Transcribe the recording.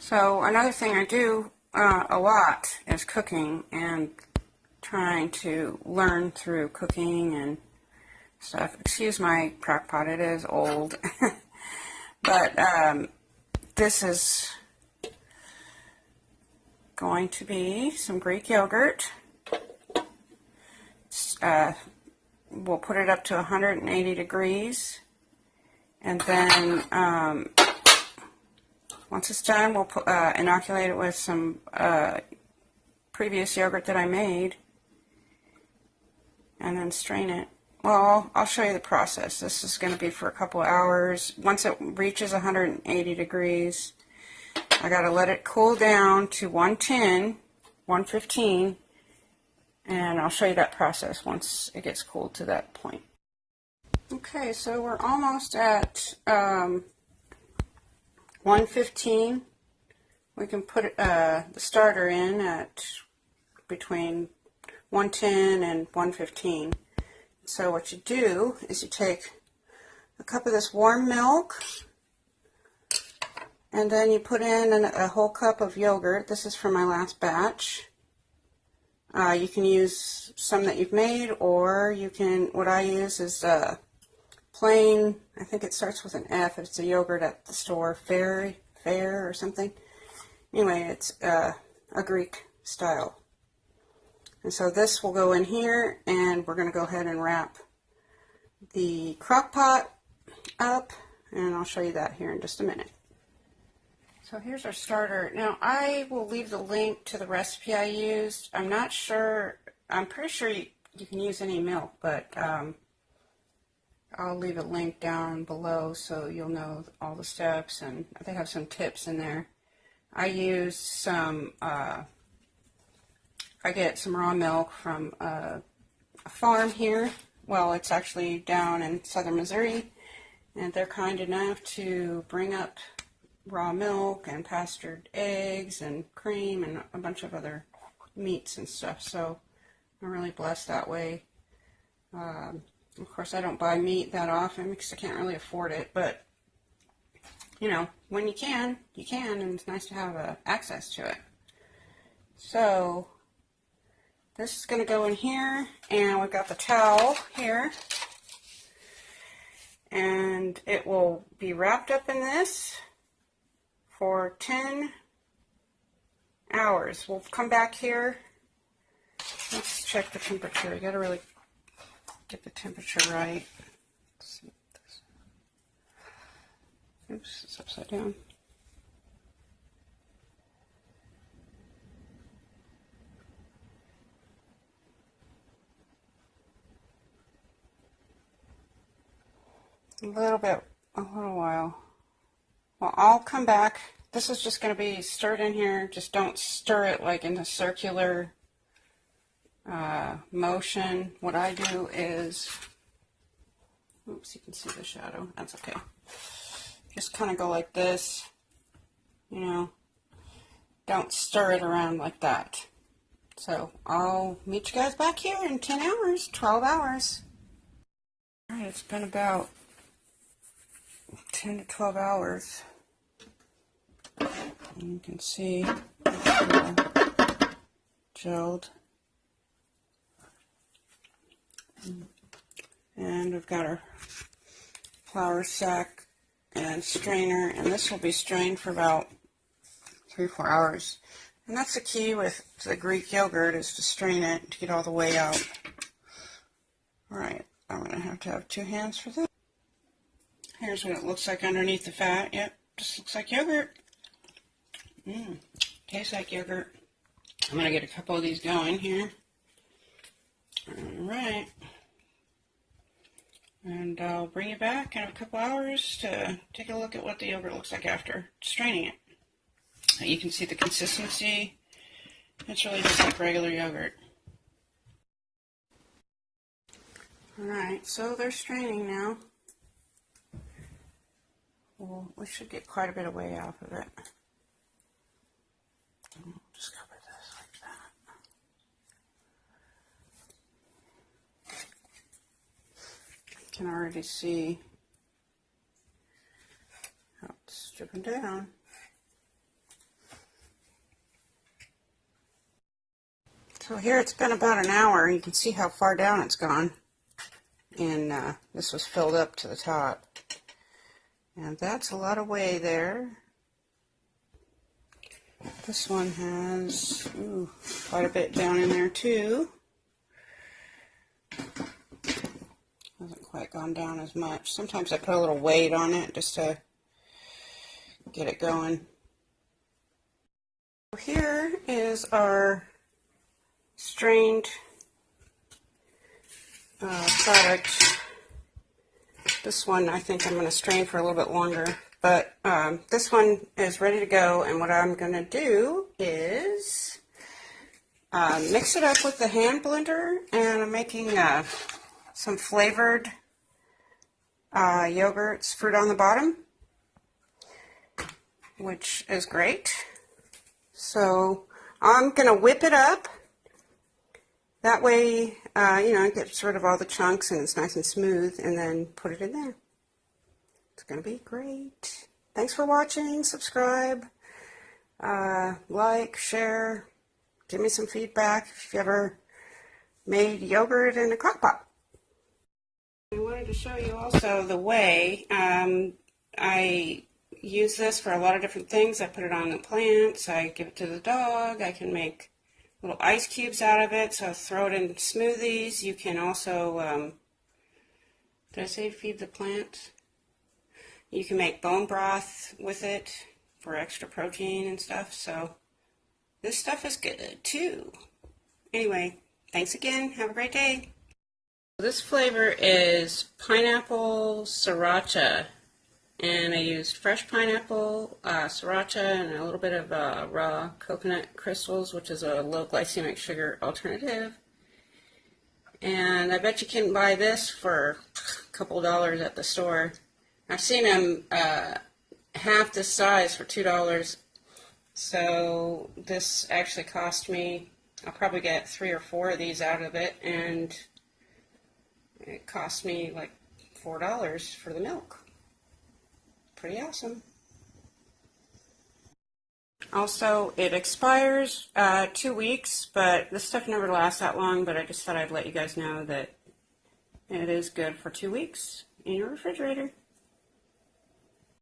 So another thing I do a lot is cooking and trying to learn through cooking and stuff. Excuse my crock pot, it is old. But this is going to be some Greek yogurt. We'll put it up to 180 degrees, and then once it's done, we'll inoculate it with some previous yogurt that I made, and then strain it. Well, I'll show you the process. This is going to be for a couple hours. Once it reaches 180 degrees, I got to let it cool down to 110, 115, and I'll show you that process once it gets cooled to that point. Okay, so we're almost at 115. We can put the starter in at between 110 and 115. So what you do is you take a cup of this warm milk, and then you put in a whole cup of yogurt. This is from my last batch. You can use some that you've made, or you can, what I use is plain, I think it starts with an F. It's a yogurt at the store, Fair or something. Anyway, it's a Greek style. And so this will go in here, and we're going to go ahead and wrap the crock pot up, and I'll show you that here in just a minute. So here's our starter. Now I will leave the link to the recipe I used. I'm not sure, I'm pretty sure you can use any milk, but I'll leave a link down below so you'll know all the steps, and they have some tips in there. I use some, I get some raw milk from a farm here. Well, it's actually down in southern Missouri, and they're kind enough to bring up raw milk and pastured eggs and cream and a bunch of other meats and stuff. So I'm really blessed that way. Of course, I don't buy meat that often because I can't really afford it, but you know, when you can, and it's nice to have access to it. So this is going to go in here, and we've got the towel here, and it will be wrapped up in this for 10 hours. We'll come back here. Let's check the temperature. You got to really get the temperature right. Let's see this. Oops, it's upside down. A little while. Well, I'll come back. This is just going to be stirred in here. Just don't stir it like in a circular motion. What I do is, oops, you can see the shadow. That's okay. Just kind of go like this. You know, don't stir it around like that. So I'll meet you guys back here in 10 hours, 12 hours. All right, it's been about 10 to 12 hours. And you can see it's gelled. And we've got our flour sack and strainer, and this will be strained for about 3-4 hours. And that's the key with the Greek yogurt, is to strain it to get all the way out. Alright, I'm going to have 2 hands for this. Here's what it looks like underneath the fat. Yep, just looks like yogurt. Tastes like yogurt. I'm going to get a couple of these going here. Alright. And I'll bring you back in a couple hours to take a look at what the yogurt looks like after straining it. You can see the consistency. It's really just like regular yogurt. Alright, so they're straining now. Well, we should get quite a bit of whey off of it. Just cover this like that. You can already see how it's dripping down. So here it's been about an hour. You can see how far down it's gone. And this was filled up to the top. And that's a lot of whey there. This one has quite a bit down in there too. Hasn't quite gone down as much. Sometimes I put a little weight on it just to get it going. Here is our strained product. This one I think I'm going to strain for a little bit longer, but this one is ready to go, and what I'm going to do is mix it up with the hand blender, and I'm making some flavored yogurts, fruit on the bottom, which is great. So I'm going to whip it up. That way, it gets rid of all the chunks and it's nice and smooth, and then put it in there. It's going to be great. Thanks for watching. Subscribe, like, share, give me some feedback if you've ever made yogurt in a crock pot. I wanted to show you also the whey. I use this for a lot of different things. I put it on the plants. I give it to the dog. I can make little ice cubes out of it, so throw it in smoothies. You can also, did I say feed the plant? You can make bone broth with it for extra protein and stuff, so this stuff is good too. Anyway, thanks again. Have a great day. This flavor is pineapple sriracha, and I used fresh pineapple, sriracha, and a little bit of raw coconut crystals, which is a low glycemic sugar alternative. And I bet you can buy this for a couple dollars at the store. I've seen them half this size for $2. So this actually cost me, I'll probably get 3 or 4 of these out of it, and it cost me like $4 for the milk. Pretty awesome. Also, it expires 2 weeks, but this stuff never lasts that long, but I just thought I'd let you guys know that it is good for 2 weeks in your refrigerator.